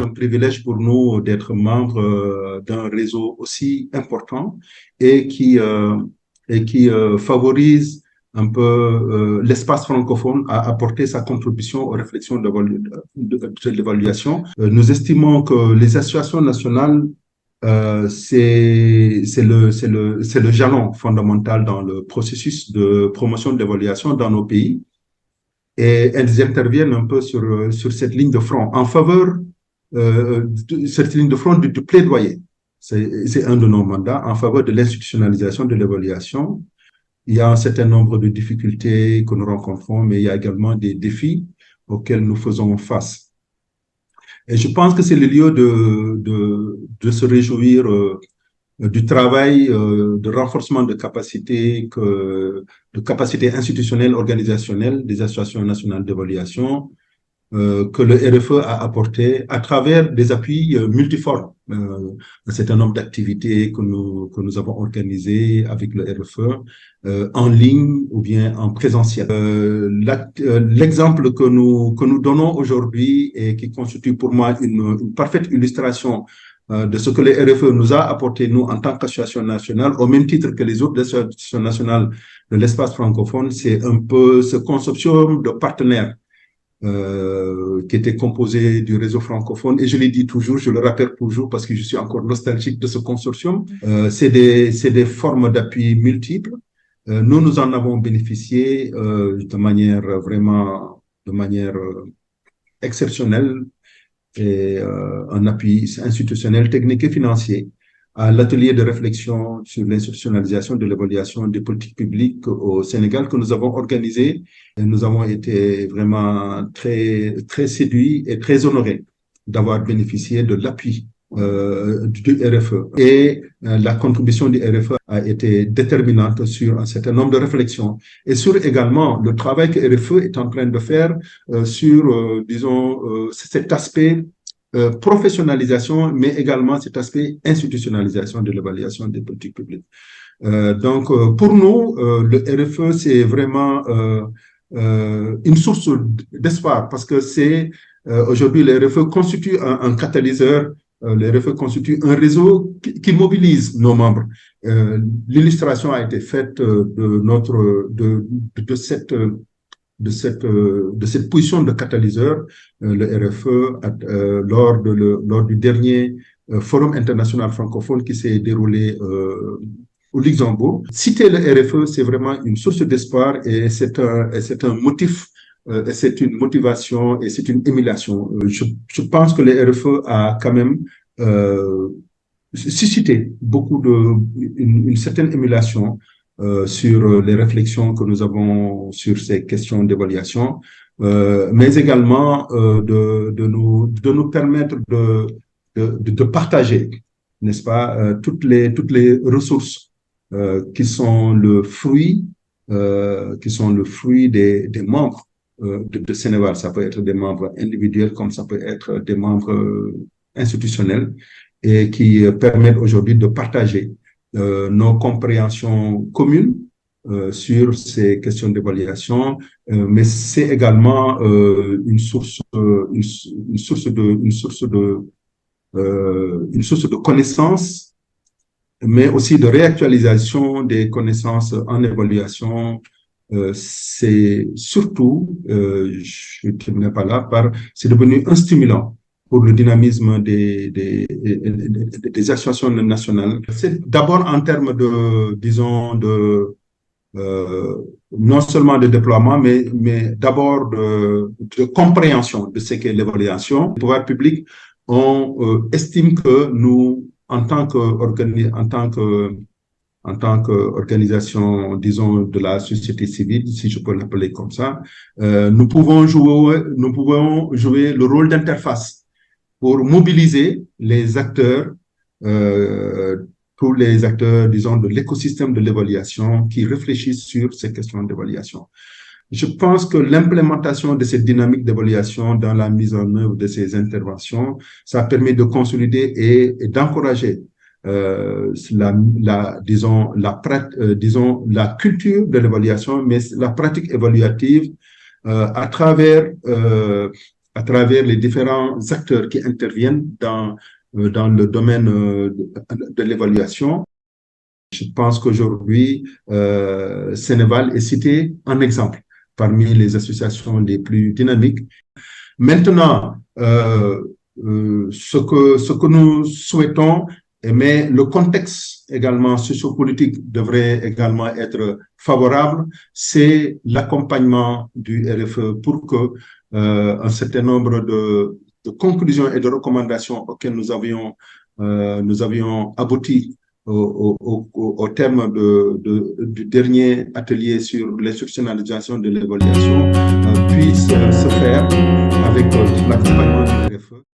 un privilège pour nous d'être membres d'un réseau aussi important et qui favorise un peu l'espace francophone à apporter sa contribution aux réflexions de l'évaluation. Nous estimons que les associations nationales c'est le jalon fondamental dans le processus de promotion de l'évaluation dans nos pays et elles interviennent un peu sur cette ligne de front en faveur de cette ligne de front du plaidoyer. C'est un de nos mandats en faveur de l'institutionnalisation de l'évaluation. Il y a un certain nombre de difficultés que nous rencontrons, mais il y a également des défis auxquels nous faisons face. Et je pense que c'est le lieu de se réjouir du travail de renforcement de capacités institutionnelles, organisationnelles des associations nationales d'évaluation que le RFE a apporté à travers des appuis multiformes. Un certain nombre d'activités que nous avons organisées avec le RFE en ligne ou bien en présentiel. L'exemple que nous donnons aujourd'hui et qui constitue pour moi une parfaite illustration de ce que le RFE nous a apporté, nous, en tant qu'association nationale, au même titre que les autres associations nationales de l'espace francophone, c'est un peu ce consortium de partenaires qui était composé du réseau francophone. Et je l'ai dit toujours, je le rappelle toujours parce que je suis encore nostalgique de ce consortium. C'est des formes d'appui multiples. Nous en avons bénéficié de manière exceptionnelle et un appui institutionnel, technique et financier à l'atelier de réflexion sur l'institutionnalisation de l'évaluation des politiques publiques au Sénégal que nous avons organisé. Et nous avons été vraiment très, très séduits et très honorés d'avoir bénéficié de l'appui du RFE. Et la contribution du RFE a été déterminante sur un certain nombre de réflexions et sur également le travail que RFE est en train de faire sur, cet aspect professionnalisation, mais également cet aspect institutionnalisation de l'évaluation des politiques publiques. Donc, pour nous, le RFE, c'est vraiment une source d'espoir parce que aujourd'hui, le RFE constitue un catalyseur, le RFE constitue un réseau qui mobilise nos membres. L'illustration a été faite de cette position de catalyseur, le RFE, lors du dernier Forum international francophone qui s'est déroulé au Luxembourg. Citer le RFE, c'est vraiment une source d'espoir et c'est un motif, c'est une motivation et c'est une émulation. Je pense que le RFE a quand même suscité une certaine émulation sur les réflexions que nous avons sur ces questions d'évaluation, mais également de nous permettre de partager, n'est-ce pas, toutes les ressources qui sont le fruit des membres de Sénéval. Ça peut être des membres individuels comme ça peut être des membres institutionnels et qui permettent aujourd'hui de partager nos compréhensions communes sur ces questions d'évaluation, mais c'est également une source de connaissances, mais aussi de réactualisation des connaissances en évaluation. C'est surtout, je ne terminerai pas là, c'est devenu un stimulant pour le dynamisme des associations nationales. C'est d'abord en termes non seulement de déploiement, mais d'abord de compréhension de ce qu'est l'évaluation. Les pouvoirs publics estiment que nous, en tant qu'organisation, disons, de la société civile, si je peux l'appeler comme ça, nous pouvons jouer le rôle d'interface pour mobiliser les acteurs, tous les acteurs, disons, de l'écosystème de l'évaluation qui réfléchissent sur ces questions d'évaluation. Je pense que l'implémentation de cette dynamique d'évaluation dans la mise en œuvre de ces interventions, ça permet de consolider et d'encourager la culture de l'évaluation, mais la pratique évaluative à travers à travers les différents acteurs qui interviennent dans le domaine de l'évaluation. Je pense qu'aujourd'hui, Sénéval est cité en exemple parmi les associations les plus dynamiques. Maintenant, ce que nous souhaitons, mais le contexte également sociopolitique devrait également être favorable, c'est l'accompagnement du RFE pour que un certain nombre de conclusions et de recommandations auxquelles nous avions abouti au terme du dernier atelier sur l'institutionnalisation de l'évaluation puisse se faire avec l'accompagnement du RFE.